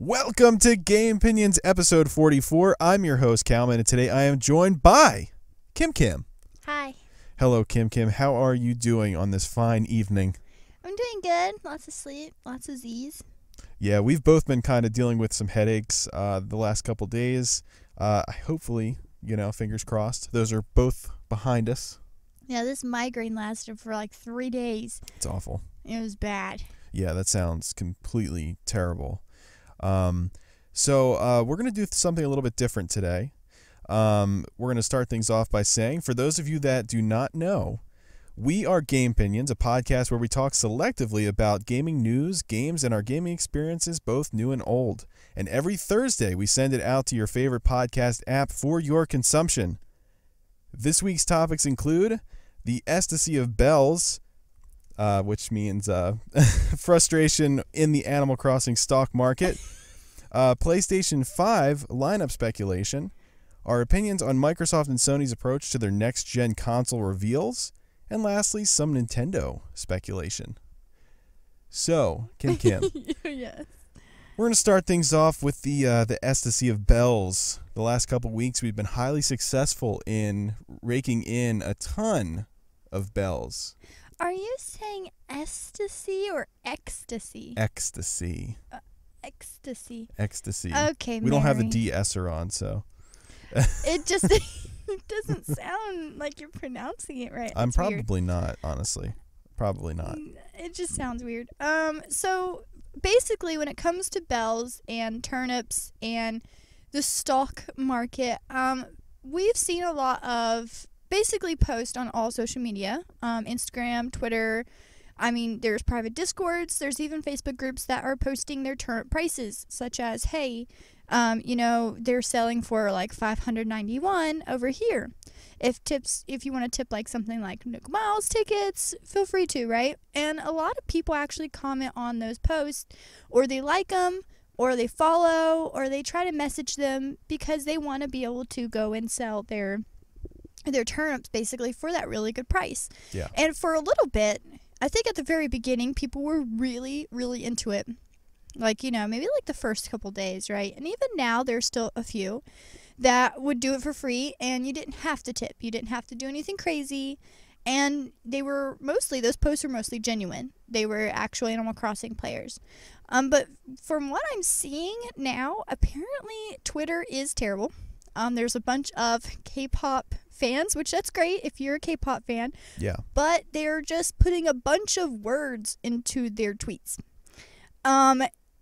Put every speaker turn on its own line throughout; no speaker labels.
Welcome to Gamepinions episode 44. I'm your host, Calman, and today I am joined by Kim.
Hi.
Hello, Kim. How are you doing on this fine evening?
I'm doing good. Lots of sleep, lots of Z's.
Yeah, we've both been kind of dealing with some headaches the last couple days. Hopefully, fingers crossed, those are both behind us.
Yeah, this migraine lasted for like 3 days.
It's awful.
It was bad.
Yeah, that sounds completely terrible. So we're going to do something a little bit different today. We're going to start things off by saying, for those of you that do not know, we are Gamepinions, a podcast where we talk selectively about gaming news, games, and our gaming experiences, both new and old. And every Thursday, we send it out to your favorite podcast app for your consumption. This week's topics include the ecstasy of bells, which means frustration in the Animal Crossing stock market, PlayStation 5 lineup speculation, our opinions on Microsoft and Sony's approach to their next-gen console reveals, and lastly, some Nintendo speculation. So, Kim,
Yes.
We're going to start things off with the ecstasy of bells. The last couple weeks, we've been highly successful in raking in a ton of bells.
Are you saying ecstasy or ecstasy?
Ecstasy.
Ecstasy.
Ecstasy.
Okay,
we don't have the
Mary.
de-esser on, so.
It just it doesn't sound like you're pronouncing it right.
I'm
That's weird.
probably not, honestly. Probably not.
It just sounds weird. So basically, when it comes to bells and turnips and the stock market, we've seen a lot of basically posts on all social media, Instagram, Twitter. I mean, there's private Discords. There's even Facebook groups that are posting their turnip prices, such as, hey, they're selling for like $591 over here. If you want to tip like something like Nook Miles tickets, feel free to, right? And a lot of people actually comment on those posts, or they like them, or they follow, or they try to message them because they want to be able to go and sell their turnips basically for that really good price.
Yeah.
And for a little bit, I think at the very beginning, people were really, really into it. Like, maybe like the first couple days, right? And even now, there's still a few that would do it for free, and you didn't have to tip. You didn't have to do anything crazy. And those posts were mostly genuine. They were actual Animal Crossing players. But from what I'm seeing now, apparently Twitter is terrible. There's a bunch of K-pop fans, which that's great if you're a K-pop fan.
Yeah.
But they're just putting a bunch of words into their tweets.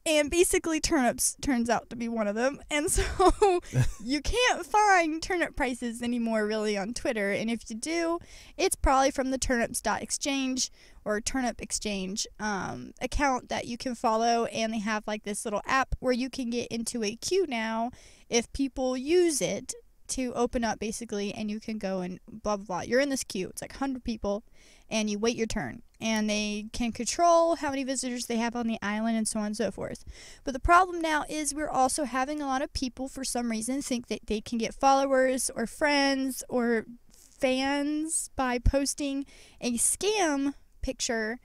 And basically turnips turns out to be one of them. And so you can't find turnip prices anymore really on Twitter. And if you do, it's probably from the turnips.exchange or turnip exchange account that you can follow. And they have like this little app where you can get into a queue now if people use it to open up basically, and you can go and blah blah blah. You're in this queue. It's like 100 people, and you wait your turn, and they can control how many visitors they have on the island and so on and so forth. But the problem now is we're also having a lot of people for some reason think that they can get followers or friends or fans by posting a scam picture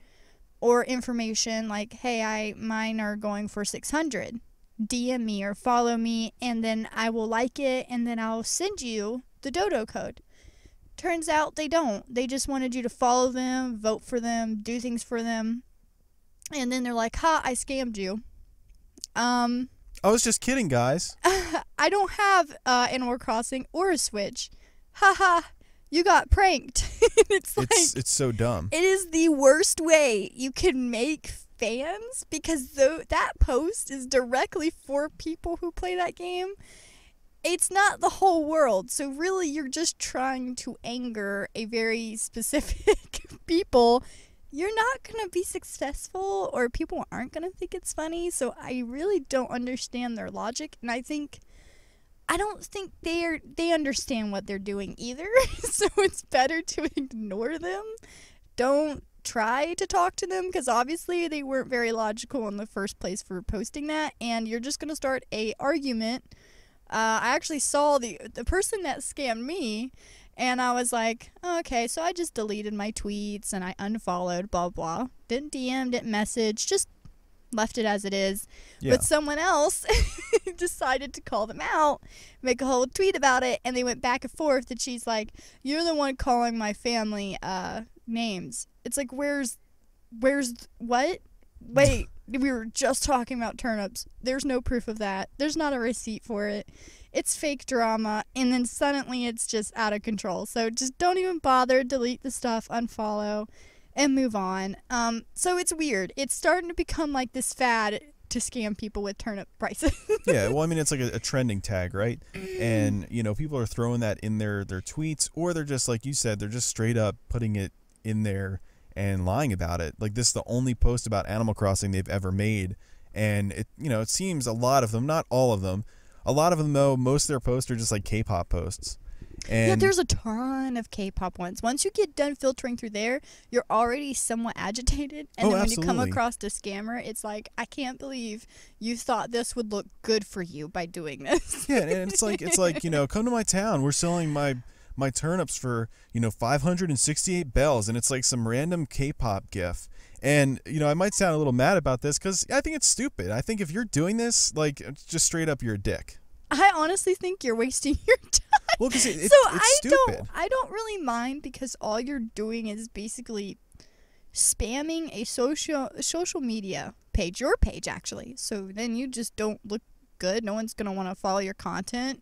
or information like, hey, mine are going for 600. DM me or follow me, and then I will like it, and then I'll send you the dodo code. Turns out they don't. They just wanted you to follow them, vote for them, do things for them, and then they're like, ha, I scammed you.
I was just kidding, guys.
I don't have Animal Crossing or a Switch. Haha, you got pranked. It's
so dumb.
It is the worst way you can make fans, because that post is directly for people who play that game. It's not the whole world, so really you're just trying to anger a very specific people. You're not going to be successful, or people aren't going to think it's funny, so I really don't understand their logic, and I don't think they understand what they're doing either. So it's better to ignore them. Don't try to talk to them, because obviously they weren't very logical in the first place for posting that, and you're just going to start a argument. I actually saw the person that scammed me, and I was like, oh, okay, so I just deleted my tweets and I unfollowed, blah blah. Didn't DM, didn't message, just left it as it is.
Yeah.
But someone else decided to call them out, make a whole tweet about it, and they went back and forth, and she's like, you're the one calling my family names. It's like, where's what? Wait, we were just talking about turnips. There's no proof of that. There's not a receipt for it. It's fake drama, and then suddenly it's just out of control. So just don't even bother, delete the stuff, unfollow, and move on. So it's weird. It's starting to become like this fad to scam people with turnip prices.
Yeah, well, I mean, it's like a trending tag, right? And, you know, people are throwing that in their tweets, or they're just, like you said, they're just straight up putting it in there and lying about it. Like, this is the only post about Animal Crossing they've ever made. And, it seems a lot of them, not all of them, a lot of them, though, most of their posts are just like K-pop posts. And
yeah, there's a ton of K-pop ones. Once you get done filtering through there, you're already somewhat agitated. And then when you come across a scammer, it's like, I can't believe you thought this would look good for you by doing this.
Yeah, and it's like, come to my town. We're selling my turnips for, 568 bells, and it's like some random K-pop gif. And, I might sound a little mad about this because I think it's stupid. I think if you're doing this, like, just straight up, you're a dick.
I honestly think you're wasting your time.
Well, because it's stupid.
I don't really mind because all you're doing is basically spamming a social media page, your page actually. So then you just don't look good. No one's gonna want to follow your content.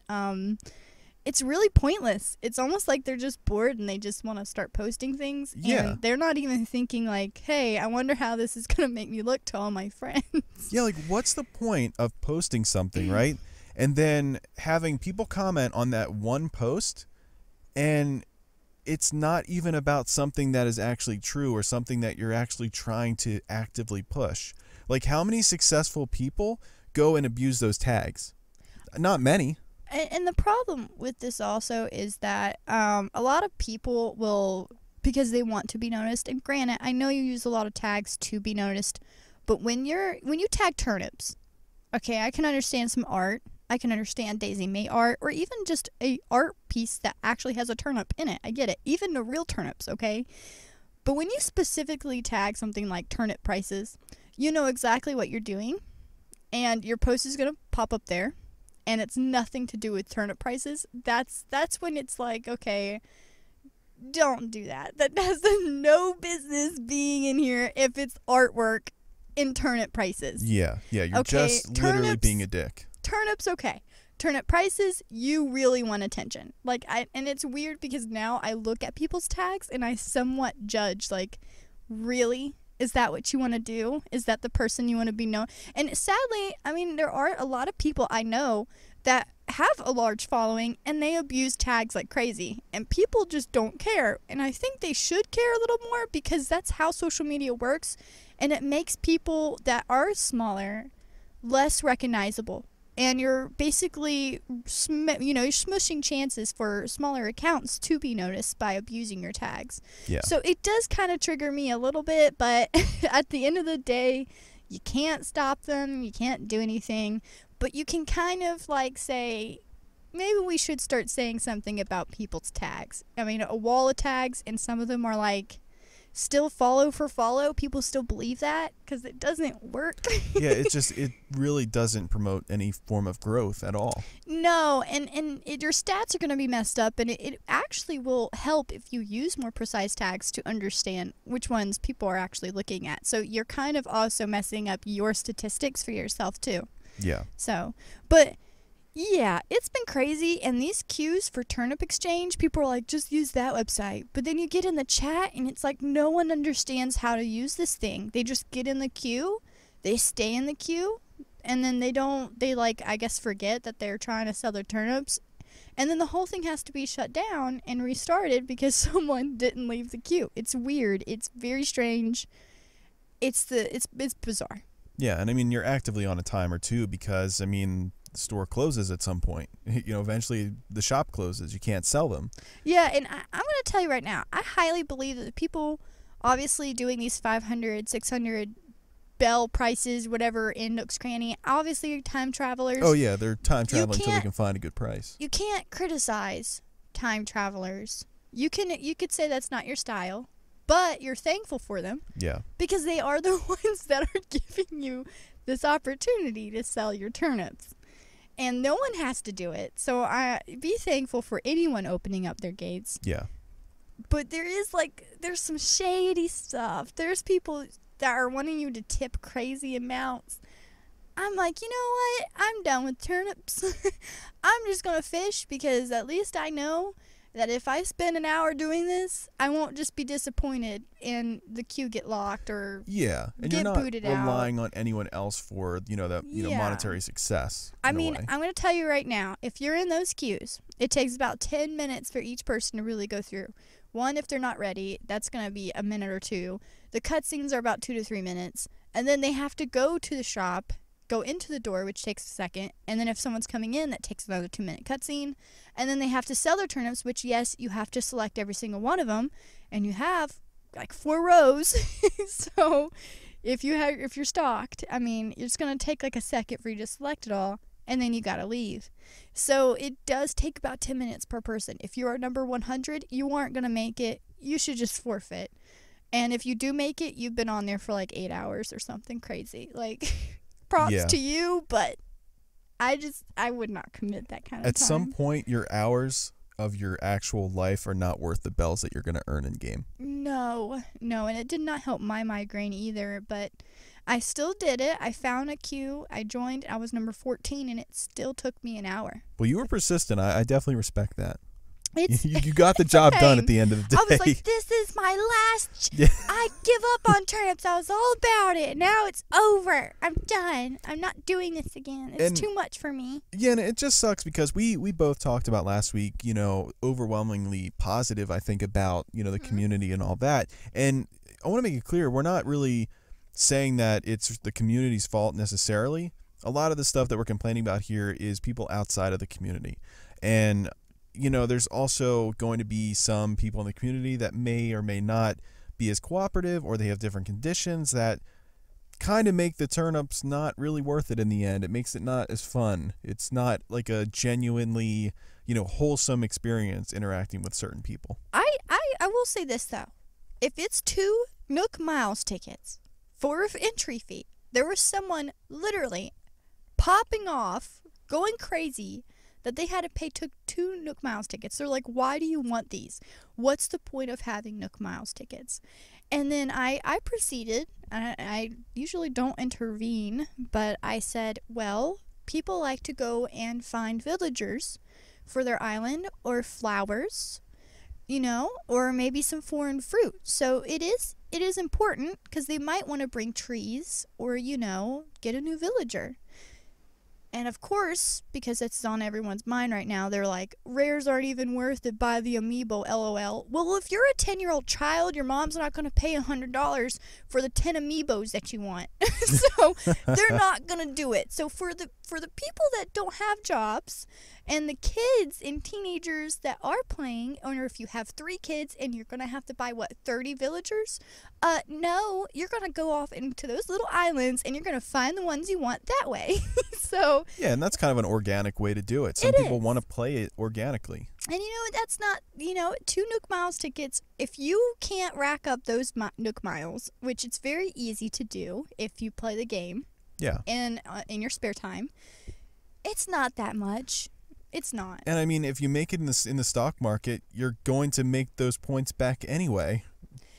It's really pointless. It's almost like they're just bored and they just want to start posting things.
Yeah.
And they're not even thinking like, hey, I wonder how this is gonna make me look to all my friends.
Yeah, like what's the point of posting something, right? And then having people comment on that one post, and it's not even about something that is actually true or something that you're actually trying to actively push. Like, how many successful people go and abuse those tags? Not many.
And the problem with this also is that a lot of people will, because they want to be noticed, and granted, I know you use a lot of tags to be noticed, but when you tag turnips, okay, I can understand some art. I can understand Daisy May art, or even just a art piece that actually has a turnip in it. I get it. Even the real turnips, okay? But when you specifically tag something like turnip prices, you know exactly what you're doing, and your post is going to pop up there, and it's nothing to do with turnip prices. That's when it's like, okay, don't do that. That has no business being in here if it's artwork in turnip prices.
Yeah, you're
okay,
just literally being a dick.
Turnips, okay. Turnip prices, you really want attention. And it's weird because now I look at people's tags and I somewhat judge, like, really? Is that what you want to do? Is that the person you want to be known? And sadly, I mean, there are a lot of people I know that have a large following and they abuse tags like crazy. And people just don't care. And I think they should care a little more because that's how social media works. And it makes people that are smaller less recognizable. And you're basically, you're smushing chances for smaller accounts to be noticed by abusing your tags.
Yeah.
So it does kind of trigger me a little bit, but at the end of the day, you can't stop them. You can't do anything. But you can kind of like say, maybe we should start saying something about people's tags. I mean, a wall of tags, and some of them are like, still follow for follow. People still believe that because it doesn't work.
Yeah, it really doesn't promote any form of growth at all.
No, and your stats are going to be messed up, and it actually will help if you use more precise tags to understand which ones people are actually looking at. So you're kind of also messing up your statistics for yourself too.
Yeah.
So, but yeah, it's been crazy, and these queues for turnip exchange, people are like, just use that website. But then you get in the chat, and it's like no one understands how to use this thing. They just get in the queue, they stay in the queue, and then they like, I guess, forget that they're trying to sell their turnips. And then the whole thing has to be shut down and restarted because someone didn't leave the queue. It's weird. It's very strange. It's bizarre.
Yeah, and I mean, you're actively on a timer too because, I mean, the store closes at some point. Eventually the shop closes. You can't sell them.
Yeah, and I'm going to tell you right now, I highly believe that the people obviously doing these 500, 600 bell prices, whatever, in Nook's Cranny, obviously time travelers.
Oh, yeah, they're time traveling until they can find a good price.
You can't criticize time travelers. You could say that's not your style. but you're thankful for them.
Yeah.
Because they are the ones that are giving you this opportunity to sell your turnips. And no one has to do it. So I be thankful for anyone opening up their gates.
Yeah.
But there's some shady stuff. There's people that are wanting you to tip crazy amounts. I'm like, you know what? I'm done with turnips. I'm just going to fish because at least I know that if I spend an hour doing this, I won't just be disappointed and the queue get locked or
and
get
you're not
booted out.
relying on anyone else for, monetary success.
I mean, I'm going to tell you right now, if you're in those queues, it takes about 10 minutes for each person to really go through. One, if they're not ready, that's going to be a minute or two. The cutscenes are about 2 to 3 minutes. And then they have to go to the shop, go into the door, which takes a second. And then if someone's coming in, that takes another 2-minute cutscene. And then they have to sell their turnips, which, yes, you have to select every single one of them. And you have, 4 rows. So if you're stocked, I mean, it's going to take, a second for you to select it all. And then you got to leave. So it does take about 10 minutes per person. If you are number 100, you aren't going to make it. You should just forfeit. And if you do make it, you've been on there for 8 hours or something crazy. Props to you, but I would not commit that kind of time.
At some point, your hours of your actual life are not worth the bells that you're going to earn in game.
No, and it did not help my migraine either, but I still did it. I found a queue. I joined. I was number 14, and it still took me an hour.
Well, you were persistent. I definitely respect that. You got the job done at the end of the day.
I was like, this is my last. I give up on turnips. I was all about it. Now it's over. I'm done. I'm not doing this again. It's too much for me.
Yeah, and it just sucks because we both talked about last week, overwhelmingly positive, I think, about, the community and all that. And I want to make it clear, we're not really saying that it's the community's fault necessarily. A lot of the stuff that we're complaining about here is people outside of the community. And there's also going to be some people in the community that may or may not be as cooperative, or they have different conditions that kind of make the turnips not really worth it in the end. It makes it not as fun. It's not like a genuinely, wholesome experience interacting with certain people.
I will say this, though. If it's 2 Nook Miles tickets for entry fee, there was someone literally popping off, going crazy, that they had to pay 2 Nook Miles tickets. They're like, why do you want these? What's the point of having Nook Miles tickets? And then I proceeded, and I usually don't intervene, but I said, well, people like to go and find villagers for their island, or flowers, or maybe some foreign fruit. So it is important, because they might want to bring trees, or, get a new villager. And of course, because it's on everyone's mind right now, they're like, rares aren't even worth it, buy the amiibo, LOL. Well, if you're a 10-year-old child, your mom's not going to pay $100 for the 10 amiibos that you want. So they're not going to do it. So for the people that don't have jobs, and the kids and teenagers that are playing, or if you have 3 kids and you're going to have to buy, 30 villagers? No, you're going to go off into those little islands and you're going to find the ones you want that way. So
yeah, and that's kind of an organic way to do it. Some people want to play it organically.
And that's not, 2 Nook Miles tickets, if you can't rack up those Nook Miles, which it's very easy to do if you play the game.
Yeah.
And in your spare time, it's not that much. It's not.
And I mean, if you make it in the stock market, you're going to make those points back anyway.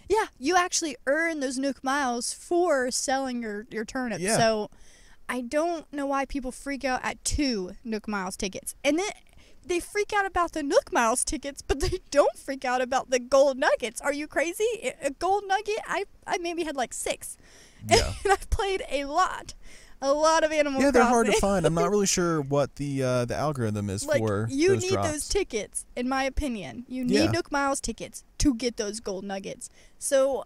Yeah, you actually earn those Nook Miles for selling your turnips.
Yeah.
So I don't know why people freak out at 2 Nook Miles tickets. And then they freak out about the Nook Miles tickets, but they don't freak out about the gold nuggets. Are you crazy? A gold nugget, I maybe had 6.
Yeah.
And I've played a lot of Animal Crossing.
Yeah, they're hard to find. I'm not really sure what the algorithm is for
you
those
need
drops.
those tickets, in my opinion. You need Nook Miles tickets to get those gold nuggets. So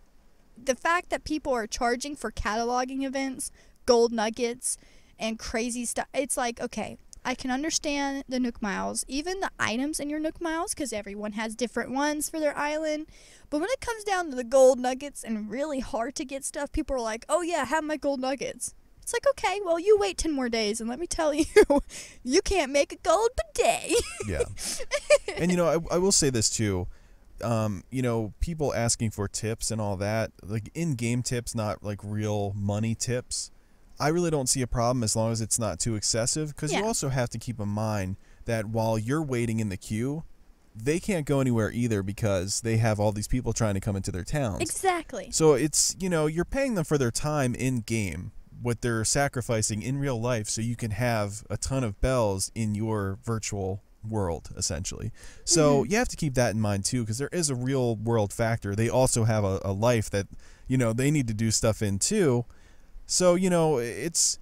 the fact that people are charging for cataloging events, gold nuggets, and crazy stuff, it's like, okay, I can understand the Nook Miles, even the items in your Nook Miles, because everyone has different ones for their island. But when it comes down to the gold nuggets and really hard to get stuff, people are like, oh yeah, have my gold nuggets. It's like, okay, well, you wait 10 more days, and let me tell you, you can't make a gold bidet.
Yeah. And, I will say this, too. you know, people asking for tips and all that, like in-game tips, not like real money tips, I really don't see a problem as long as it's not too excessive, because you also have to keep in mind that while you're waiting in the queue, they can't go anywhere either because they have all these people trying to come into their towns.
Exactly.
So it's, you know, you're paying them for their time in-game, what they're sacrificing in real life so you can have a ton of bells in your virtual world, essentially. So you have to keep that in mind too, because there is a real world factor. They also have a life that, you know, they need to do stuff in too. So, you know, it's,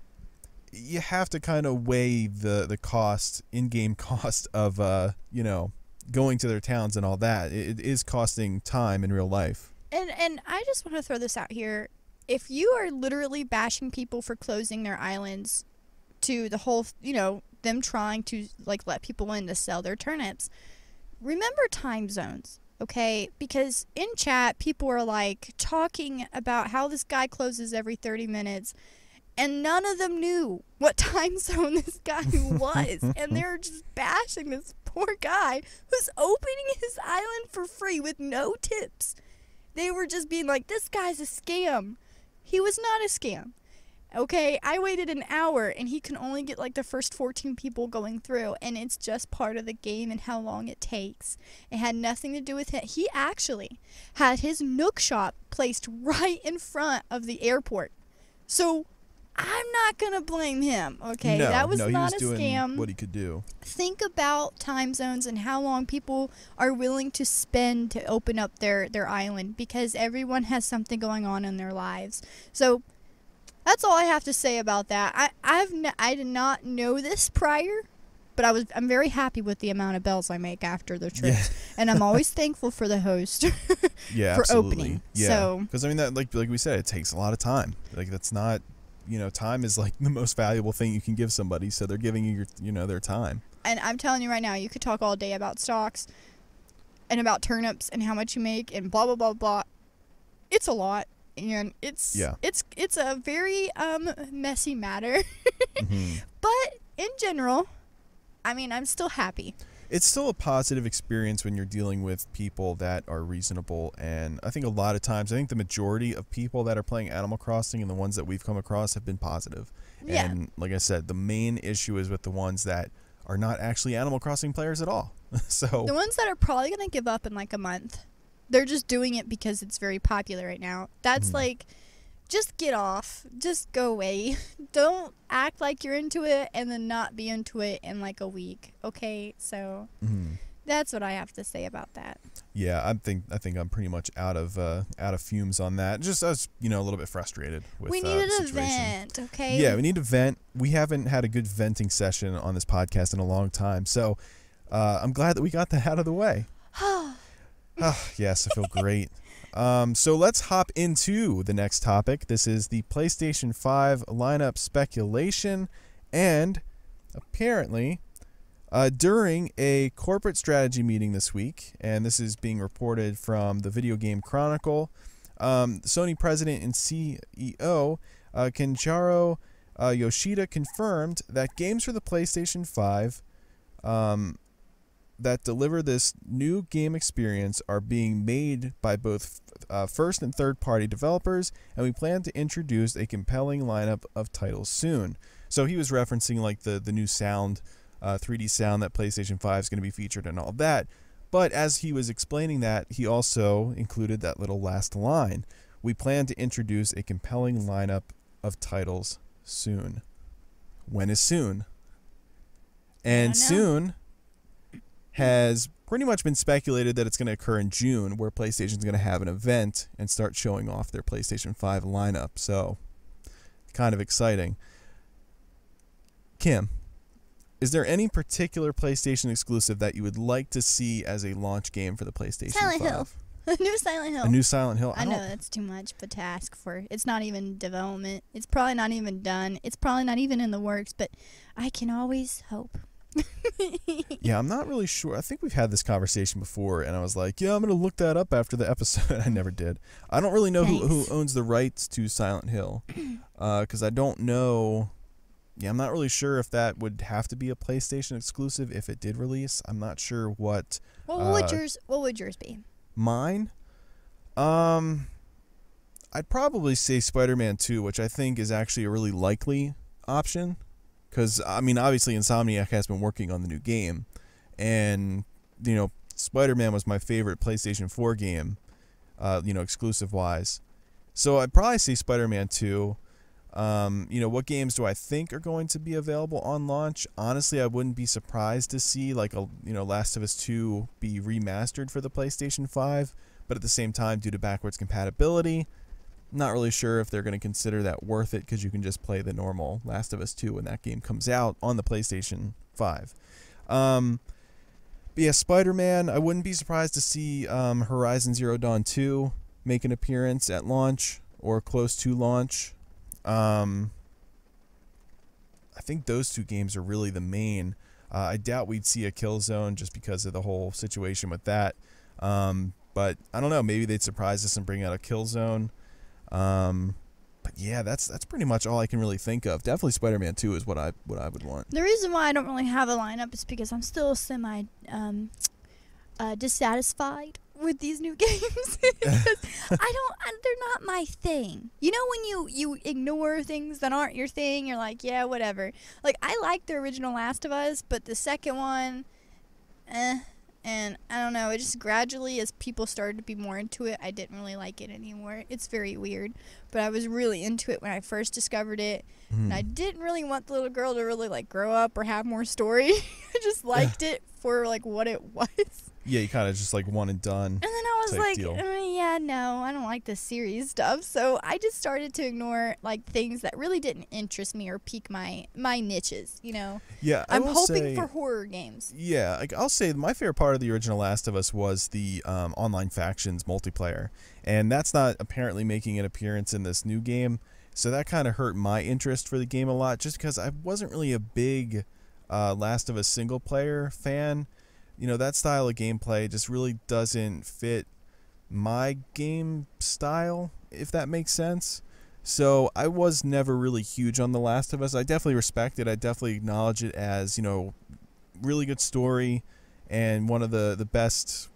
you have to kind of weigh the cost, in-game cost of, you know, going to their towns and all that. It is costing time in real life.
And I just want to throw this out here. If you are literally bashing people for closing their islands to the whole, you know, them trying to, like, let people in to sell their turnips, remember time zones. Okay, because in chat, people are like talking about how this guy closes every 30 minutes, and none of them knew what time zone this guy was. And they're just bashing this poor guy who's opening his island for free with no tips. They were just being like, this guy's a scam. He was not a scam. Okay, I waited an hour and he can only get like the first 14 people going through, and it's just part of the game and how long it takes. It had nothing to do with it. He actually had his Nook shop placed right in front of the airport. So I'm not going to blame him, okay?
No,
that was
he
not
was
a
doing
scam.
what he could do.
Think about time zones and how long people are willing to spend to open up their island, because everyone has something going on in their lives. So that's all I have to say about that. I did not know this prior, but I'm very happy with the amount of bells I make after the trips, and I'm always thankful for the host for opening.
Yeah,
so
because I mean that like we said, it takes a lot of time. Like that's not, you know, time is like the most valuable thing you can give somebody, so they're giving you their time.
And I'm telling you right now, you could talk all day about stocks and about turnips and how much you make and blah blah blah blah. It's a lot. And it's a very messy matter. But in general, I mean, I'm still happy.
It's still a positive experience when you're dealing with people that are reasonable, and I think a lot of times, I think the majority of people that are playing Animal Crossing and the ones that we've come across have been positive.
Yeah.
And like I said, the main issue is with the ones that are not actually Animal Crossing players at all. So
the ones that are probably going to give up in like a month. They're just doing it because it's very popular right now. That's like, just get off. Just go away. Don't act like you're into it and then not be into it in like a week. Okay, so that's what I have to say about that.
Yeah, I think I'm pretty much out of fumes on that. Just I was, a little bit frustrated with
we needed a vent, okay?
Yeah, we need to vent. We haven't had a good venting session on this podcast in a long time, so I'm glad that we got that out of the way. Yes, I feel great. So let's hop into the next topic. This is the PlayStation 5 lineup speculation, and apparently during a corporate strategy meeting this week, and this is being reported from the Video Game Chronicle, Sony president and CEO Kenichiro Yoshida confirmed that games for the PlayStation 5 that deliver this new game experience are being made by both first and third party developers, and we plan to introduce a compelling lineup of titles soon. So he was referencing like the new sound, 3D sound that PlayStation 5 is going to be featured and all that. But as he was explaining that, he also included that little last line: we plan to introduce a compelling lineup of titles soon. When is soon? And soon has pretty much been speculated that it's going to occur in June, where PlayStation's going to have an event and start showing off their PlayStation 5 lineup. So, kind of exciting. Kim, is there any particular PlayStation exclusive that you would like to see as a launch game for the PlayStation 5?
Silent Hill. A new Silent Hill.
A new Silent Hill.
I know that's too much, but to ask for. It's not even development. It's probably not even done. It's probably not even in the works, but I can always hope.
Yeah, I'm not really sure. I think we've had this conversation before, and I was like, yeah, I'm going to look that up after the episode. I never did. I don't really know who owns the rights to Silent Hill, because I don't know. Yeah, I'm not really sure if that would have to be a PlayStation exclusive if it did release. I'm not sure what.
What would yours be?
Mine? I'd probably say Spider-Man 2, which I think is actually a really likely option. Because, I mean, obviously Insomniac has been working on the new game. And, you know, Spider-Man was my favorite PlayStation 4 game, exclusive-wise. So I'd probably say Spider-Man 2. What games do I think are going to be available on launch? Honestly, I wouldn't be surprised to see, Last of Us 2 be remastered for the PlayStation 5. But at the same time, due to backwards compatibility, not really sure if they're going to consider that worth it, because you can just play the normal Last of Us 2 when that game comes out on the PlayStation 5. But yeah, Spider-Man, I wouldn't be surprised to see Horizon Zero Dawn 2 make an appearance at launch or close to launch. I think those two games are really the main. I doubt we'd see a Killzone just because of the whole situation with that. But I don't know, maybe they'd surprise us and bring out a Killzone. But yeah, that's pretty much all I can really think of. Definitely Spider-Man 2 is what I would want.
The reason why I don't really have a lineup is because I'm still semi dissatisfied with these new games. Because they're not my thing. You know, when you ignore things that aren't your thing, you're like, yeah, whatever. Like, I like the original Last of Us, but the second one, and I don't know, it just gradually, as people started to be more into it, I didn't really like it anymore. It's very weird, but I was really into it when I first discovered it, and I didn't really want the little girl to really, grow up or have more story. I just liked it for, what it was.
Yeah, you kind of just one and done.
And then I was like, yeah, no, I don't like this series stuff. So I just started to ignore things that really didn't interest me or pique my niches, you know.
Yeah,
I'm hoping for horror games.
Yeah, I'll say my favorite part of the original Last of Us was the online factions multiplayer, and that's not apparently making an appearance in this new game. So that kind of hurt my interest for the game a lot, just because I wasn't really a big Last of Us single player fan. You know, that style of gameplay just really doesn't fit my game style, if that makes sense. So I was never really huge on The Last of Us. I definitely respect it. I definitely acknowledge it as, really good story and one of the best,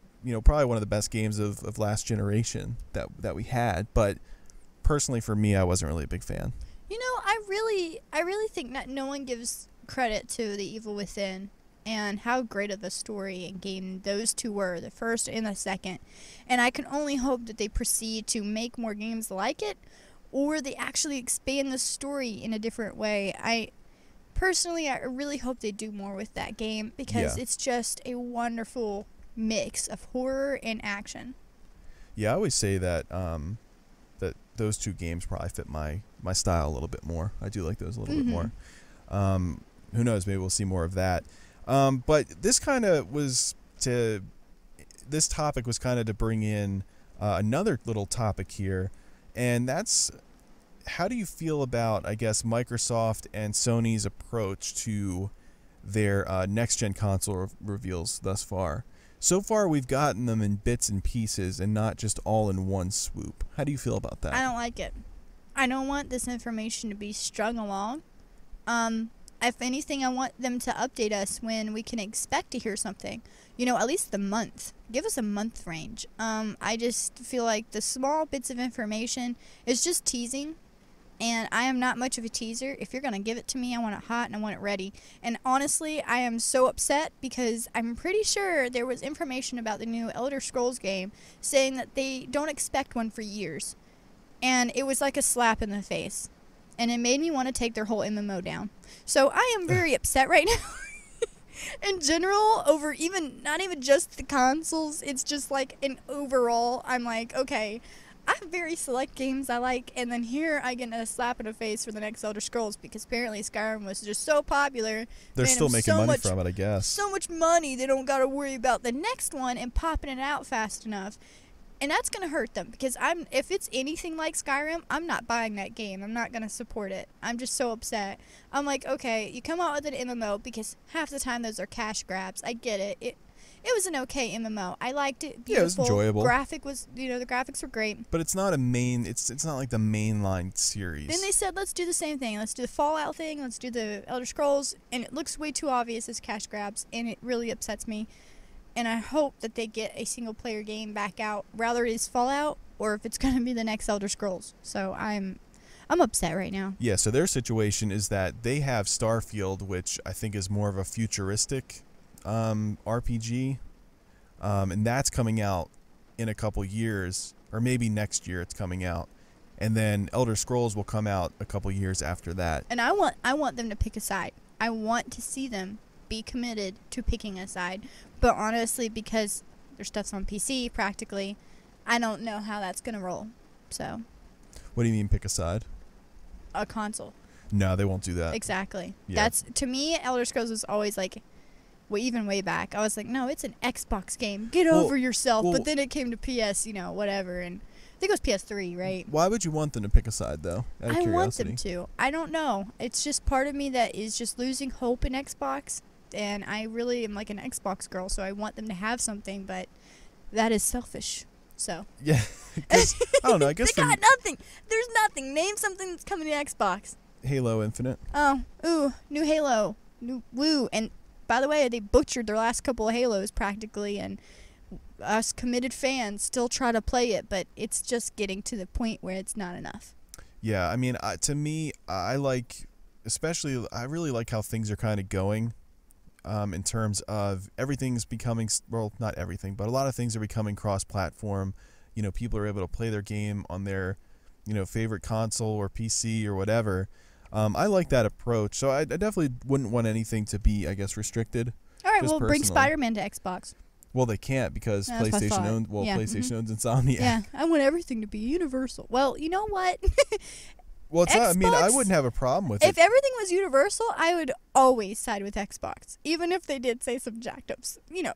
probably one of the best games of last generation that we had. But personally, for me, I wasn't really a big fan.
I really think that no one gives credit to The Evil Within and how great of a story and game those two were, the first and the second. And I can only hope that they proceed to make more games like it, or they actually expand the story in a different way. I really hope they do more with that game, because it's just a wonderful mix of horror and action.
Yeah, I always say that that those two games probably fit my style a little bit more. I do like those a little bit more. Who knows, maybe we'll see more of that. But this topic was kind of to bring in another little topic here, and that's, how do you feel about, I guess, Microsoft and Sony's approach to their next-gen console reveals thus far? So far, we've gotten them in bits and pieces and not just all in one swoop. How do you feel about that?
I don't like it. I don't want this information to be strung along. If anything, I want them to update us when we can expect to hear something. At least the month. Give us a month range. I just feel like the small bits of information is just teasing. And I am not much of a teaser. If you're going to give it to me, I want it hot and I want it ready. And honestly, I am so upset because I'm pretty sure there was information about the new Elder Scrolls game saying that they don't expect one for years. And it was like a slap in the face. And it made me want to take their whole MMO down. So I am very upset right now. In general, over not even just the consoles, it's just an overall, I'm like, okay, I have very select games I like, and then here I get a slap in the face for the next Elder Scrolls, because apparently Skyrim was just so popular.
They're still making money from it, I guess.
So much money, they don't got to worry about the next one and popping it out fast enough. And that's going to hurt them, because if it's anything like Skyrim, I'm not buying that game. I'm not going to support it. I'm just so upset. I'm like, okay, you come out with an MMO, because half the time those are cash grabs. I get it. It was an okay MMO. I liked it. Beautiful.
Yeah, it was enjoyable.
The graphics were great.
But it's not it's not like the mainline series.
Then they said, let's do the same thing. Let's do the Fallout thing. Let's do the Elder Scrolls. And it looks way too obvious as cash grabs, and it really upsets me. and I hope that they get a single player game back out, rather it is Fallout or if it's going to be the next Elder Scrolls. So I'm upset right now.
Yeah, so their situation is that they have Starfield, which I think is more of a futuristic RPG, and that's coming out in a couple years, or maybe next year it's coming out. And then Elder Scrolls will come out a couple years after that.
And I want them to pick a side. I want to see them be committed to picking a side. But honestly, because their stuff's on PC practically, I don't know how that's going to roll. So.
What do you mean pick a side?
A console.
No, they won't do that.
Exactly.
Yeah.
That's, to me, Elder Scrolls was always like, well, even way back, I was like, no, it's an Xbox game. Get over yourself. But then it came to PS, whatever, and I think it was PS3, right?
Why would you want them to pick a side, though? Out of
I
curiosity.
want them to. I don't know. It's just part of me that is just losing hope in Xbox, and I really am like an Xbox girl, so I want them to have something, but that is selfish. So.
Yeah. I don't know. I guess
they got nothing. There's nothing. Name something that's coming to Xbox.
Halo Infinite.
Oh, ooh, new Halo. Woo. And by the way, they butchered their last couple of Halos practically, and us committed fans still try to play it, but it's just getting to the point where it's not enough.
Yeah, I mean, to me, I really like how things are kind of going. In terms of everything's becoming, well, not everything, but a lot of things are becoming cross-platform. People are able to play their game on their, favorite console or PC or whatever. I like that approach, so I definitely wouldn't want anything to be, I guess, restricted.
All right, well,
personally.
Bring Spider-Man to Xbox.
Well, they can't because PlayStation owns. Well,
yeah.
PlayStation owns Insomniac.
Yeah, I want everything to be universal. Well, you know what?
Well, it's not, I mean, I wouldn't have a problem with it.
If everything was universal, I would always side with Xbox, even if they did say some jacked up,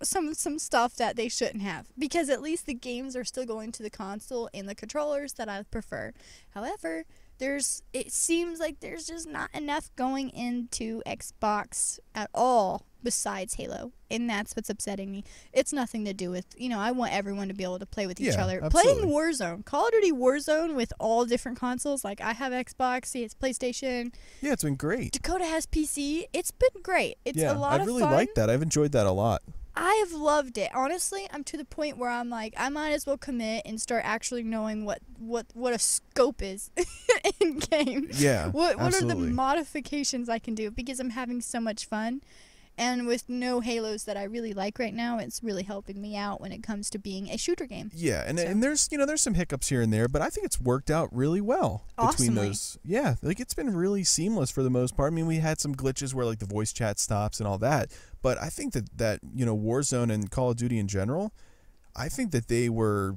some stuff that they shouldn't have, because at least the games are still going to the console and the controllers that I prefer. However, it seems like there's just not enough going into Xbox at all besides Halo, and that's what's upsetting me. It's nothing to do with, I want everyone to be able to play with each other.
Absolutely.
Playing Warzone, Call of Duty Warzone with all different consoles, like I have Xbox, it's PlayStation.
Yeah, it's been great.
Dakota has PC. It's been great. It's a lot of fun.
I really like that. I've enjoyed that a lot.
I have loved it. Honestly, I'm to the point where I'm like, I might as well commit and start actually knowing what a scope is in game.
Yeah,
What are the
absolutely.
modifications I can do, because I'm having so much fun. And with no Halos that I really like right now, it's really helping me out when it comes to being a shooter game.
Yeah, and there's there's some hiccups here and there, but I think it's worked out really well between those. Yeah, like it's been really seamless for the most part. I mean, we had some glitches where like the voice chat stops and all that, but I think that Warzone and Call of Duty in general, I think that they were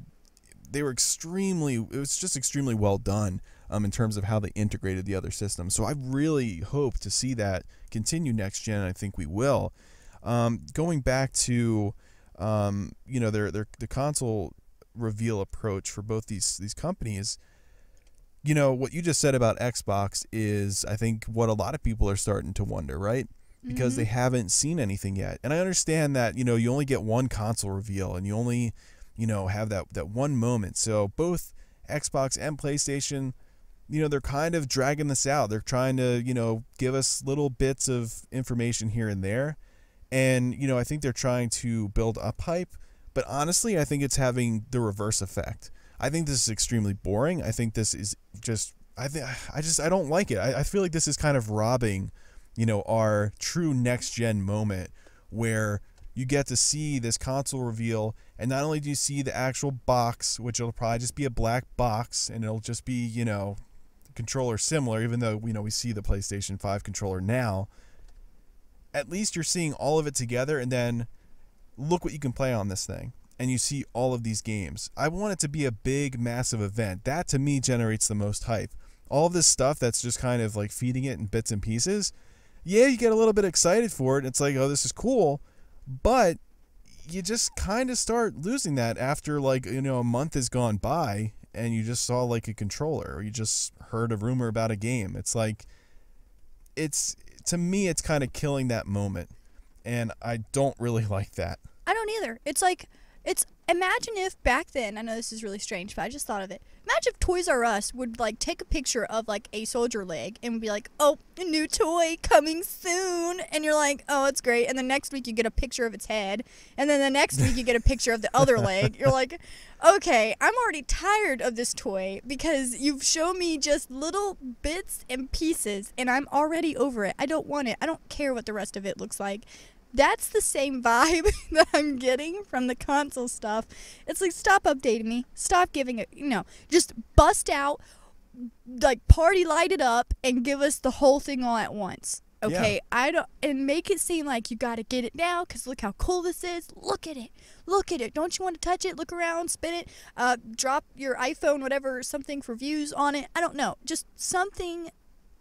extremely. It was just extremely well done. In terms of how they integrated the other systems. So I really hope to see that continue next gen, and I think we will. Going back to the console reveal approach for both these companies, what you just said about Xbox is, I think, what a lot of people are starting to wonder, right? Because they haven't seen anything yet. And I understand that, you only get one console reveal and you only, have that one moment. So both Xbox and PlayStation, they're kind of dragging this out. They're trying to, give us little bits of information here and there. And, I think they're trying to build up hype. But honestly, I think it's having the reverse effect. I think this is extremely boring. I think this is just, I don't like it. I feel like this is kind of robbing, our true next-gen moment where you get to see this console reveal, and not only do you see the actual box, which will probably just be a black box, and it'll just be, controller similar, even though we see the PlayStation 5 controller now. At least you're seeing all of it together, and then look what you can play on this thing, and you see all of these games. I want it to be a big, massive event. That to me generates the most hype. All of this stuff that's just kind of like feeding it in bits and pieces, yeah, you get a little bit excited for it. It's like, oh, this is cool, but you just kind of start losing that after like a month has gone by and you just saw like a controller, or you just heard a rumor about a game. It's like, to me, it's kind of killing that moment, and I don't really like that.
I don't either. It's like, imagine if back then, I know this is really strange, but I just thought of it. Imagine if Toys R Us would like take a picture of like a soldier leg and be like, oh, a new toy coming soon, and you're like, oh, it's great, and the next week you get a picture of its head, and then the next week you get a picture of the other leg. You're like, okay, I'm already tired of this toy because you've shown me just little bits and pieces, and I'm already over it. I don't want it. I don't care what the rest of it looks like. That's the same vibe that I'm getting from the console stuff. It's like, stop updating me. Stop giving it, just bust out, like party light it up and give us the whole thing all at once. Okay,
Yeah.
And make it seem like you got to get it now because look how cool this is. Look at it. Look at it. Don't you want to touch it? Look around, spin it, drop your iPhone, whatever, something for views on it. I don't know. Just something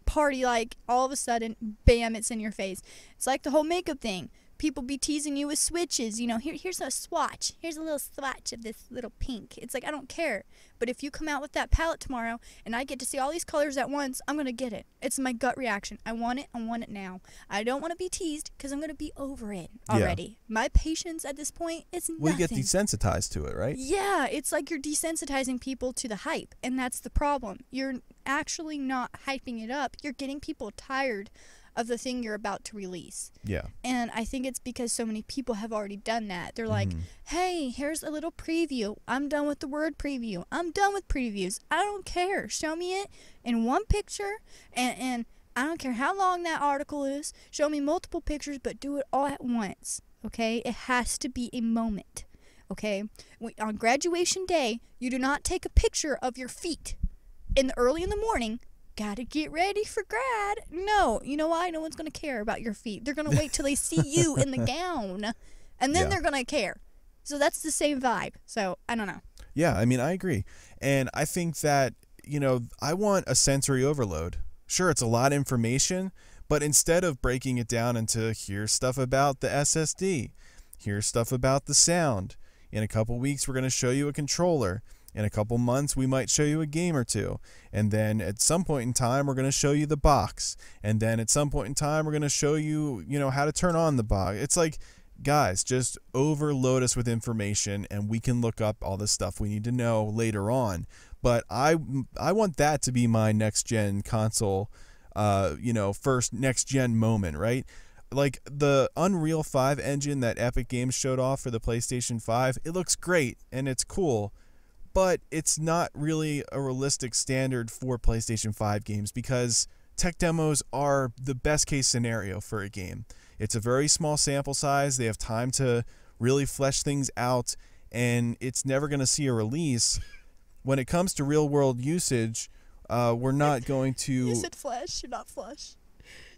party like all of a sudden, bam, it's in your face. It's like the whole makeup thing. People be teasing you with switches. Here's a swatch. Here's a little swatch of this little pink. It's like, I don't care. But if you come out with that palette tomorrow and I get to see all these colors at once, I'm going to get it. It's my gut reaction. I want it. I want it now. I don't want to be teased because I'm going to be over it already. Yeah. My patience at this point is nothing.
Well, you get desensitized to it, right?
Yeah, it's like you're desensitizing people to the hype, and that's the problem. You're actually not hyping it up. You're getting people tired of the thing you're about to release.
Yeah.
And I think it's because so many people have already done that. They're like, hey, here's a little preview. I'm done with the word preview. I'm done with previews. I don't care. Show me it in one picture, and I don't care how long that article is. Show me multiple pictures, but do it all at once. Okay? It has to be a moment. Okay? On graduation day, you do not take a picture of your feet early in the morning. Gotta get ready for grad. No, you know why? No one's gonna care about your feet. They're gonna wait till they see you in the gown, and then they're gonna care. So that's the same vibe. So I don't know.
Yeah, I mean, I agree, and I think that I want a sensory overload. Sure, it's a lot of information, but instead of breaking it down into here's stuff about the SSD, here's stuff about the sound. In a couple weeks, we're gonna show you a controller. In a couple months, we might show you a game or two. And then at some point in time, we're going to show you the box. And then at some point in time, we're going to show you, how to turn on the box. It's like, guys, just overload us with information and we can look up all the stuff we need to know later on. But I want that to be my next-gen console, first next-gen moment, right? Like the Unreal 5 engine that Epic Games showed off for the PlayStation 5, it looks great and it's cool. But it's not really a realistic standard for PlayStation 5 games because tech demos are the best case scenario for a game. It's a very small sample size. They have time to really flesh things out, and it's never going to see a release. When it comes to real world usage, we're not going to...
You said flesh, you're not flush.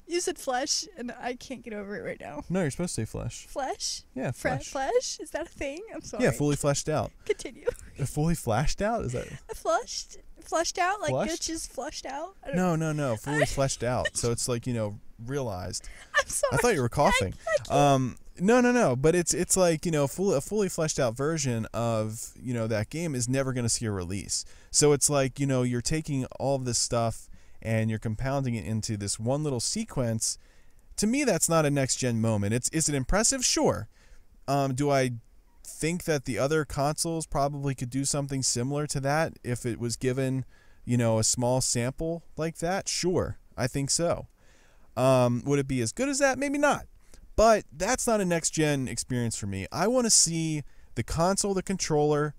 You said flesh, and I can't get over it right now.
No, you're supposed to say flesh.
Flesh?
Yeah, flesh.
Flesh? Is that a thing? I'm sorry.
Yeah, fully fleshed out.
Continue.
Fully flashed out? Is that...
Flushed out? Like
Flushed?
it's just flushed out?
No. Fully fleshed out. So it's like, realized.
I'm sorry.
I thought you were coughing. No. But it's like, a fully fleshed out version of, that game is never going to see a release. So it's like, you're taking all of this stuff and you're compounding it into this one little sequence. To me, that's not a next-gen moment. Is it impressive? Sure. Do I think that the other consoles probably could do something similar to that if it was given, a small sample like that? Sure. I think so. Would it be as good as that? Maybe not. But that's not a next-gen experience for me. I want to see the console, the controller,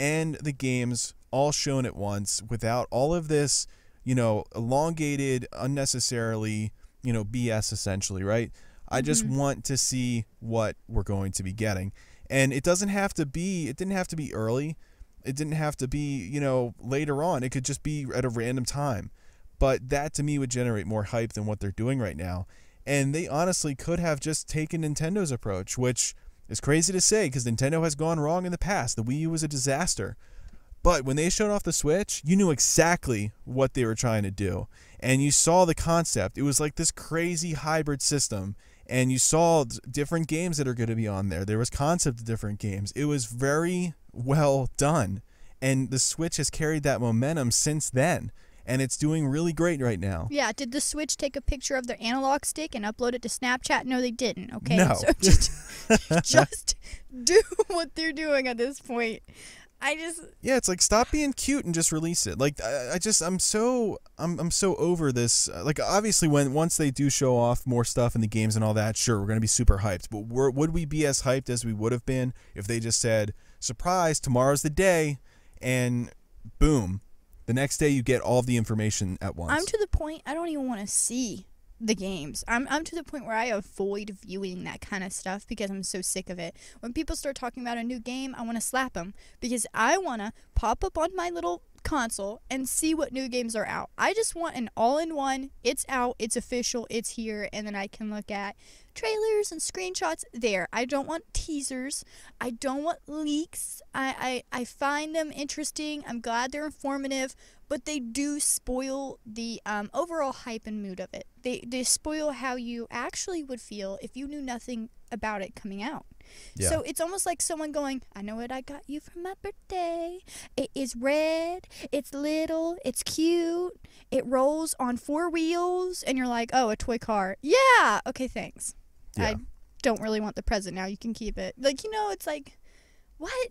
and the games all shown at once without all of this elongated, unnecessarily, BS essentially, right? I just want to see what we're going to be getting. And it didn't have to be early. It didn't have to be, later on. It could just be at a random time. But that to me would generate more hype than what they're doing right now. And they honestly could have just taken Nintendo's approach, which is crazy to say because Nintendo has gone wrong in the past. The Wii U was a disaster. But when they showed off the Switch, you knew exactly what they were trying to do. And you saw the concept. It was like this crazy hybrid system. And you saw different games that are going to be on there. There was concept of different games. It was very well done. And the Switch has carried that momentum since then. And it's doing really great right now.
Yeah, did the Switch take a picture of their analog stick and upload it to Snapchat? No, they didn't, okay?
No.
So just do what they're doing at this point.
Yeah, it's like, stop being cute and just release it. Like, I'm so over this. Like, obviously, once they do show off more stuff in the games and all that, sure, we're gonna be super hyped. But would we be as hyped as we would have been if they just said, "Surprise, tomorrow's the day," and boom, the next day you get all of the information at once.
I'm to the point I don't even want to see the games. I'm to the point where I avoid viewing that kind of stuff because I'm so sick of it. When people start talking about a new game, I want to slap them because I want to pop up on my little console and see what new games are out. I just want an all-in-one. It's out, it's official, it's here, and then I can look at trailers and screenshots there. I don't want teasers. I don't want leaks. I find them interesting. I'm glad they're informative, but they do spoil the overall hype and mood of it. They spoil how you actually would feel if you knew nothing about it coming out.
Yeah.
So it's almost like someone going, I know what I got you for my birthday. It is red, it's little, it's cute, it rolls on 4 wheels, and you're like, oh, a toy car. Yeah, okay, thanks.
Yeah.
I don't really want the present now. You can keep it. Like, it's like, what?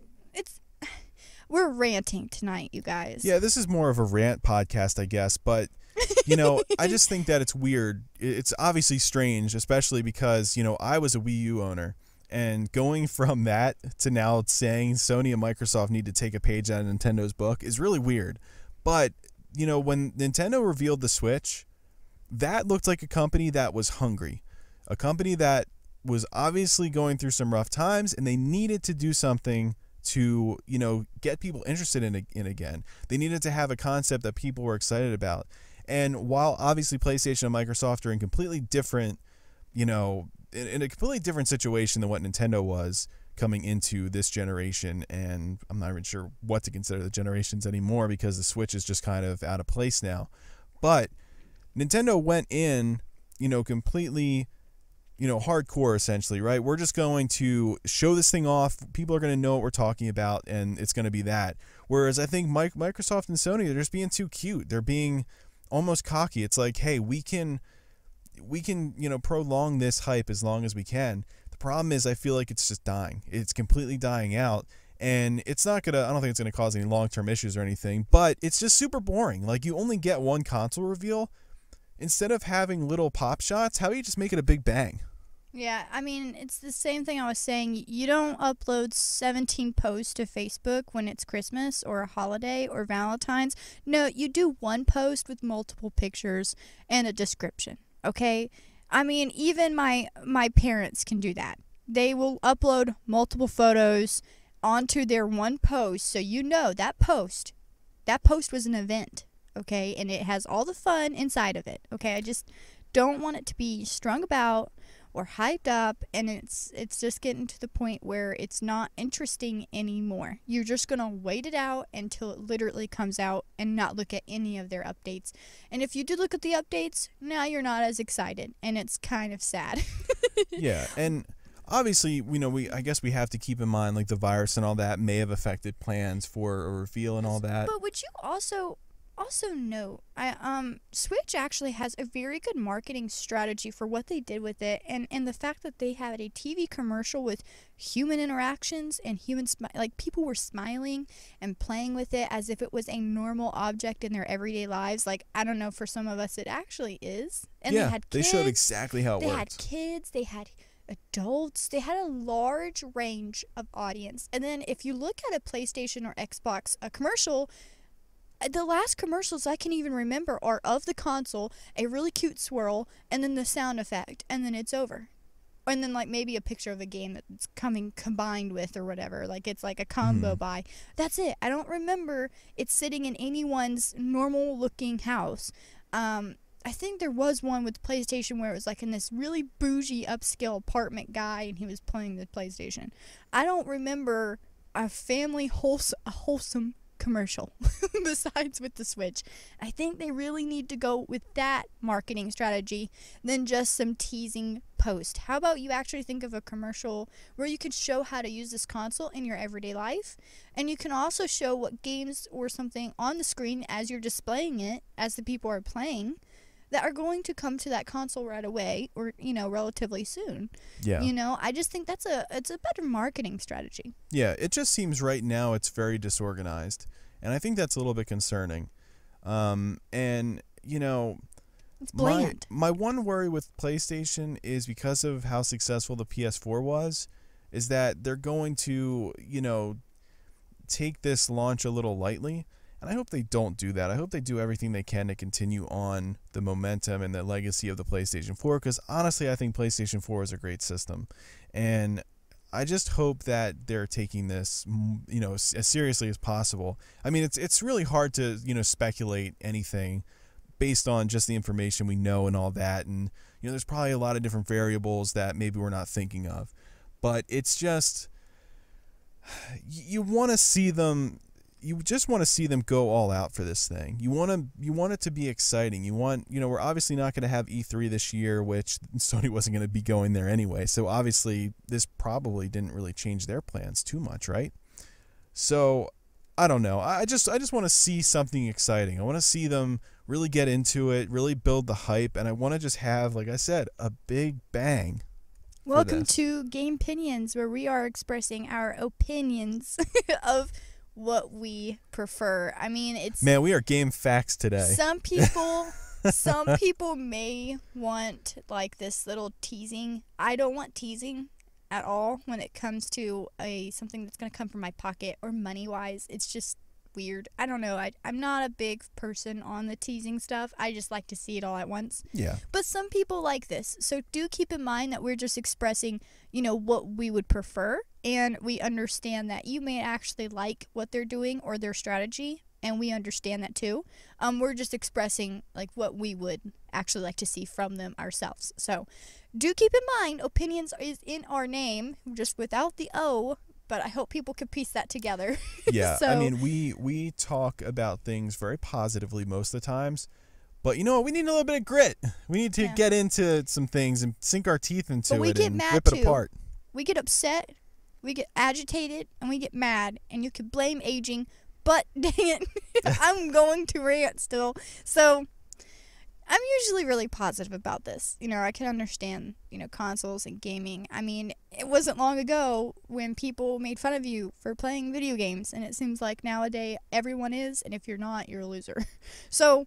We're ranting tonight, you guys.
Yeah, this is more of a rant podcast, I guess, but I just think that it's weird. It's obviously strange, especially because, I was a Wii U owner, and going from that to now saying Sony and Microsoft need to take a page out of Nintendo's book is really weird. But, when Nintendo revealed the Switch, that looked like a company that was hungry, a company that was obviously going through some rough times, and they needed to do something to, get people interested in again. They needed to have a concept that people were excited about. And while obviously PlayStation and Microsoft are in completely different, in a completely different situation than what Nintendo was coming into this generation, and I'm not even sure what to consider the generations anymore because the Switch is just kind of out of place now. But Nintendo went in, completely, hardcore essentially, right? We're just going to show this thing off. People are going to know what we're talking about, and it's going to be that. Whereas I think Microsoft and Sony, they're just being too cute. They're being almost cocky. It's like, hey, we can prolong this hype as long as we can. The problem is I feel like it's just dying. It's completely dying out, and it's not gonna, I don't think it's gonna cause any long-term issues or anything, but it's just super boring. Like, you only get one console reveal. Instead of having little pop shots, how do you just make it a big bang?
Yeah, I mean, it's the same thing I was saying. You don't upload 17 posts to Facebook when it's Christmas or a holiday or Valentine's. No, you do one post with multiple pictures and a description, okay? I mean, even my parents can do that. They will upload multiple photos onto their one post, so that post was an event, okay? And it has all the fun inside of it, okay? I just don't want it to be strung about or hyped up, and it's just getting to the point where it's not interesting anymore. You're just gonna wait it out until it literally comes out and not look at any of their updates. And if you do look at the updates, now you're not as excited, and it's kind of sad.
Yeah, and obviously, I guess we have to keep in mind, like, the virus and all that may have affected plans for a reveal and all that.
But would you also note, Switch actually has a very good marketing strategy for what they did with it, and the fact that they had a TV commercial with human interactions and like, people were smiling and playing with it as if it was a normal object in their everyday lives. Like, I don't know, for some of us it actually is. And
yeah,
they had kids,
they showed exactly how it worked.
They had kids, they had adults, they had a large range of audience. And then if you look at a PlayStation or Xbox commercial, the last commercials I can even remember are of the console, a really cute swirl, and then the sound effect, and then it's over. And then, like, maybe a picture of a game that's combined with or whatever. Like, it's like a combo buy. That's it. I don't remember it sitting in anyone's normal-looking house. I think there was one with PlayStation where it was, like, in this really bougie, upscale apartment guy, and he was playing the PlayStation. I don't remember a family wholesome commercial besides with the Switch. I think they really need to go with that marketing strategy than just some teasing post. How about you actually think of a commercial where you can show how to use this console in your everyday life, and you can also show what games or something on the screen as you're displaying it, as the people are playing. that are going to come to that console right away or, relatively soon.
Yeah.
I just think it's a better marketing strategy.
Yeah, it just seems right now it's very disorganized, and I think that's a little bit concerning. And,
It's bland.
my one worry with PlayStation is because of how successful the PS4 was, is that they're going to, take this launch a little lightly. And I hope they don't do that. I hope they do everything they can to continue on the momentum and the legacy of the PlayStation 4, because honestly, I think PlayStation 4 is a great system. And I just hope that they're taking this, as seriously as possible. I mean, it's really hard to, speculate anything based on just the information we know and all that. And, there's probably a lot of different variables that maybe we're not thinking of. But it's just, you want to see them, you just want to see them go all out for this thing. You want it to be exciting. You want, we're obviously not going to have E3 this year, which Sony wasn't going to be going there anyway. So obviously this probably didn't really change their plans too much, right? So I don't know. I just want to see something exciting. I want to see them really get into it, really build the hype, and I want to just have, like I said, a big bang.
Welcome to Gamepinions, where we are expressing our opinions of what we prefer. I mean,
man, we are game facts today.
Some people may want like this little teasing. I don't want teasing at all when it comes to something that's going to come from my pocket or money wise. It's just weird. I don't know. I'm not a big person on the teasing stuff. I just like to see it all at once.
Yeah.
But some people like this. So do keep in mind that we're just expressing, what we would prefer. And we understand that you may actually like what they're doing or their strategy. And we understand that too. We're just expressing like what we would actually like to see from them ourselves. So do keep in mind, opinions is in our name, just without the O. But I hope people can piece that together.
Yeah,
So,
I mean, we talk about things very positively most of the times, but you know what? We need a little bit of grit. We need to get into some things and sink our teeth into it and rip it apart.
We get upset, we get agitated, and we get mad. And you can blame aging, but dang it, I'm going to rant still. So I'm usually really positive about this. I can understand, consoles and gaming. I mean, it wasn't long ago when people made fun of you for playing video games, and it seems like nowadays everyone is, and if you're not, you're a loser. So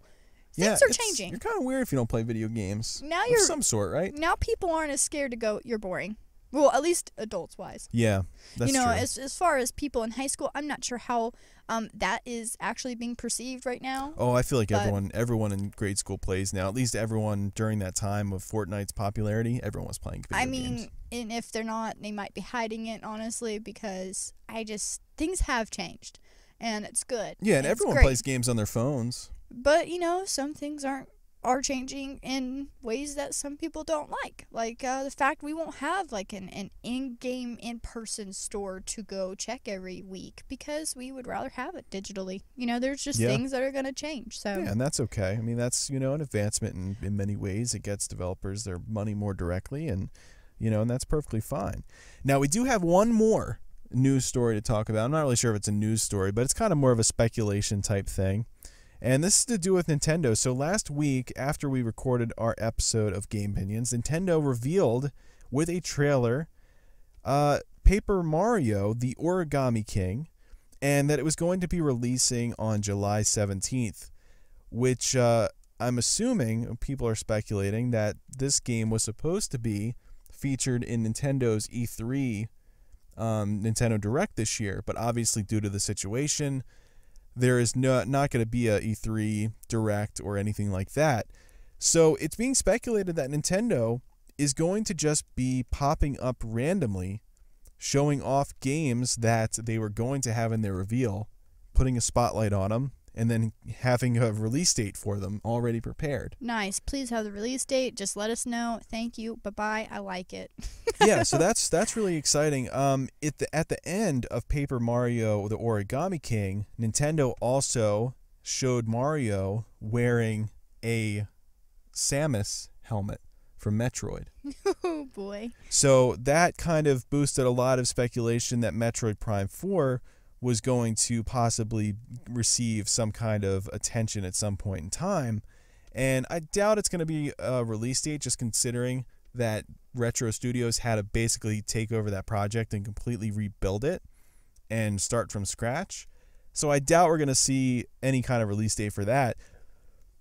things are changing.
You're kind of weird if you don't play video games.
Now
of some sort, right?
Now people aren't as scared to go, you're boring. Well, at least adults-wise.
Yeah, that's true.
As far as people in high school, I'm not sure how that is actually being perceived right now.
Oh, I feel like everyone in grade school plays now. At least everyone during that time of Fortnite's popularity, everyone was playing video games.
And if they're not, they might be hiding it, honestly, because things have changed, and it's good.
Yeah, and everyone plays games on their phones.
But, some things are changing in ways that some people don't like. Like the fact we won't have like an in-game, in-person store to go check every week because we would rather have it digitally. There's just things that are going to change. So
yeah, and that's okay. I mean, that's, an advancement in many ways. It gets developers their money more directly, and, and that's perfectly fine. Now, we do have one more news story to talk about. I'm not really sure if it's a news story, but it's kind of more of a speculation type thing. And this is to do with Nintendo. So last week, after we recorded our episode of Gamepinions, Nintendo revealed with a trailer Paper Mario, the Origami King, and that it was going to be releasing on July 17th, which I'm assuming, people are speculating, that this game was supposed to be featured in Nintendo's E3 Nintendo Direct this year, but obviously due to the situation, there is not going to be a E3 Direct or anything like that. So it's being speculated that Nintendo is going to just be popping up randomly, showing off games that they were going to have in their reveal, putting a spotlight on them, and then having a release date for them already prepared.
Nice. Please have the release date. Just let us know. Thank you. Bye-bye. I like it.
Yeah, so that's really exciting. At the end of Paper Mario, the Origami King, Nintendo also showed Mario wearing a Samus helmet from Metroid.
Oh, boy.
So that kind of boosted a lot of speculation that Metroid Prime 4 was going to possibly receive some kind of attention at some point in time. And I doubt it's going to be a release date, just considering that Retro Studios had to basically take over that project and completely rebuild it and start from scratch. So I doubt we're going to see any kind of release date for that.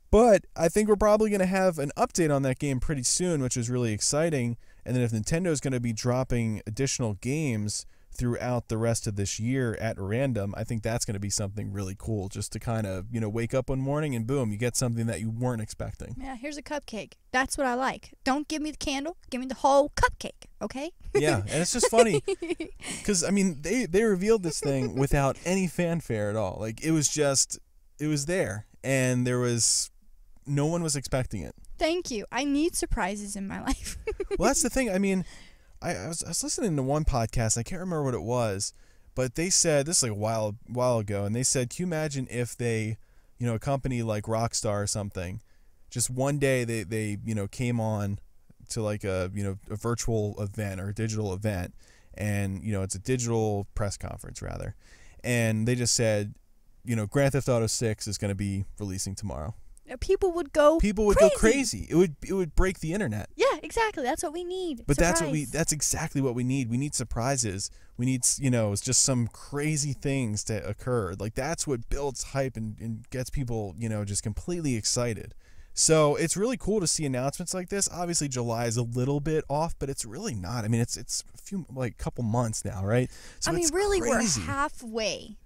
But I think we're probably going to have an update on that game pretty soon, which is really exciting. And then if Nintendo is going to be dropping additional games throughout the rest of this year at random, I think that's going to be something really cool, just to kind of, wake up one morning and boom, you get something that you weren't expecting.
Yeah, here's a cupcake. That's what I like. Don't give me the candle. Give me the whole cupcake, okay?
Yeah, and it's just funny because, they revealed this thing without any fanfare at all. Like, it was there, and no one was expecting it.
Thank you. I need surprises in my life.
Well, that's the thing. I was listening to one podcast. I can't remember what it was, but they said, this is like a while ago, and they said, can you imagine if they, a company like Rockstar or something, just one day they came on to like a virtual event or a digital event, and it's a digital press conference rather, and they just said, Grand Theft Auto 6 is going to be releasing tomorrow.
People would go
crazy. It would break the internet.
Yeah, exactly. That's what we need.
But that's exactly what we need. We need surprises. We need, just some crazy things to occur. Like, that's what builds hype and gets people, just completely excited. So it's really cool to see announcements like this. Obviously, July is a little bit off, but it's really not. It's a few, couple months now, right? So
really,
crazy.
We're halfway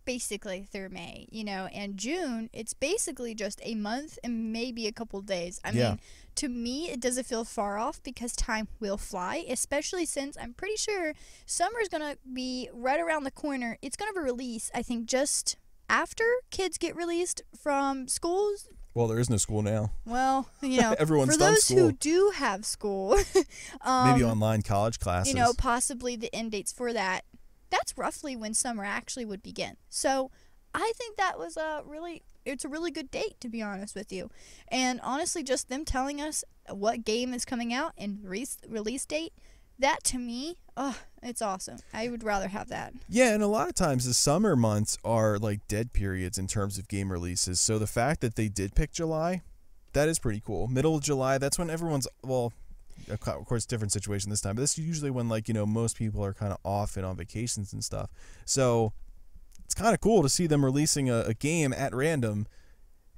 basically through May, and June, it's basically just a month and maybe a couple days. I mean, to me, it doesn't feel far off because time will fly, especially since I'm pretty sure summer's going to be right around the corner. It's going to be released, I think, just after kids get released from schools.
Well, there is no school now.
Well,
everyone's
for
done
those
school.
who do have school,
maybe online college classes.
Possibly the end dates for that. That's roughly when summer actually would begin. So I think that was it's a really good date, to be honest with you. And honestly, just them telling us what game is coming out and release date, that to me, it's awesome. I would rather have that.
Yeah, and a lot of times the summer months are like dead periods in terms of game releases. So the fact that they did pick July, that is pretty cool. Middle of July, that's when everyone's, of course, different situation this time, but this is usually when, most people are kind of off and on vacations and stuff. So it's kind of cool to see them releasing a game at random,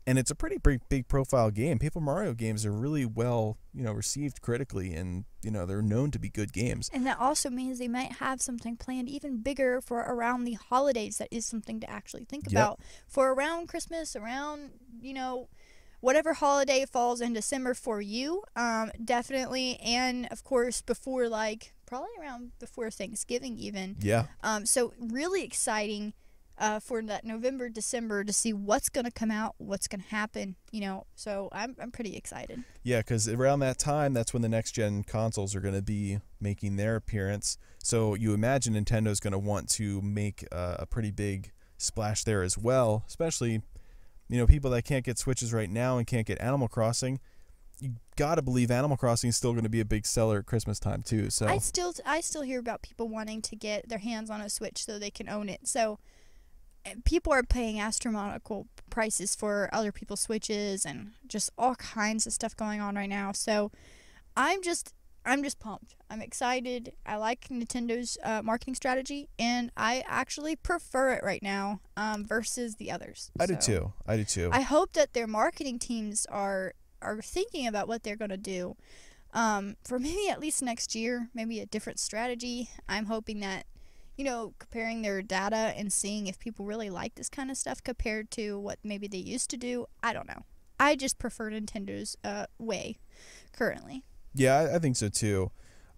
and it's a pretty big profile game. Paper Mario games are really well, received critically, and, they're known to be good games.
And that also means they might have something planned even bigger for around the holidays. That is something to actually think about. For around Christmas, around, whatever holiday falls in December for you, definitely, and of course before probably around before Thanksgiving even.
Yeah.
So really exciting for that November, December to see what's gonna come out, what's gonna happen. So I'm pretty excited.
Yeah, because around that time, that's when the next gen consoles are going to be making their appearance. So you imagine Nintendo's going to want to make a pretty big splash there as well, especially. People that can't get Switches right now and can't get Animal Crossing, you gotta believe Animal Crossing is still going to be a big seller at Christmas time too. So
I still hear about people wanting to get their hands on a Switch so they can own it. So people are paying astronomical prices for other people's Switches and just all kinds of stuff going on right now. So I'm just pumped. I'm excited. I like Nintendo's marketing strategy, and I actually prefer it right now versus the others.
I do too.
I hope that their marketing teams are thinking about what they're going to do for maybe at least next year, maybe a different strategy. I'm hoping that, comparing their data and seeing if people really like this kind of stuff compared to what maybe they used to do. I don't know. I just prefer Nintendo's way currently.
Yeah, I think so too.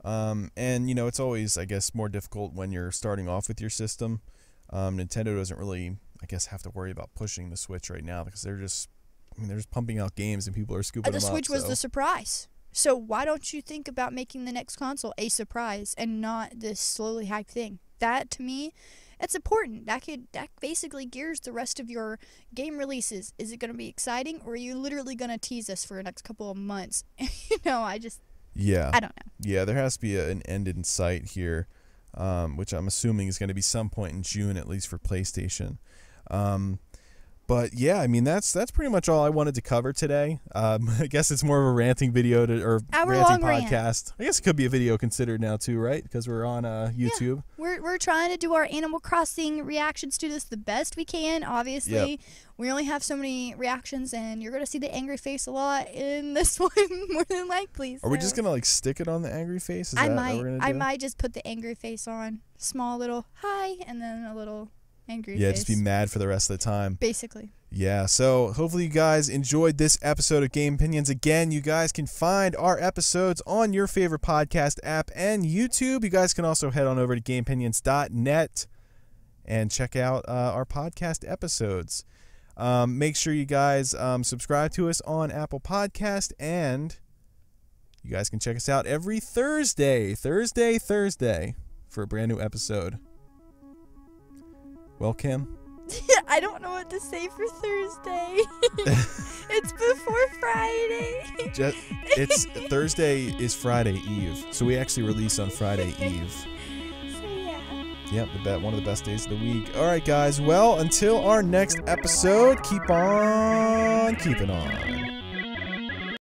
And, it's always, I guess, more difficult when you're starting off with your system. Nintendo doesn't really, I guess, have to worry about pushing the Switch right now because they're just pumping out games and people are scooping them up.
The Switch was the surprise. So why don't you think about making the next console a surprise and not this slowly hyped thing? That, to me, it's important. That basically gears the rest of your game releases. Is it going to be exciting, or are you literally going to tease us for the next couple of months?
Yeah.
I don't know.
Yeah, there has to be an end in sight here, which I'm assuming is going to be some point in June, at least for PlayStation. But yeah, I mean that's pretty much all I wanted to cover today. I guess it's more of a ranting video or
Hour-long
ranting
rant.
podcast. I guess it could be a video considered now too, right? Because we're on YouTube.
Yeah, we're trying to do our Animal Crossing reactions to this the best we can. Obviously, we only have so many reactions, and you're gonna see the angry face a lot in this one more than likely. So.
Are we just gonna like stick it on the angry face? Is that what we're gonna do?
I might just put the angry face on, small little hi, and then a little angry face.
Yeah, just be mad for the rest of the time.
Basically.
Yeah, so hopefully you guys enjoyed this episode of Gamepinions. Again, you guys can find our episodes on your favorite podcast app and YouTube. You guys can also head on over to gamepinions.net and check out our podcast episodes. Make sure you guys subscribe to us on Apple Podcast, and you guys can check us out every Thursday for a brand new episode. Well, Kim?
I don't know what to say for Thursday. It's before Friday.
It's Thursday is Friday Eve, so we actually release on Friday Eve.
So yeah.
Yep, one of the best days of the week. All right, guys. Well, until our next episode, keep on keeping on.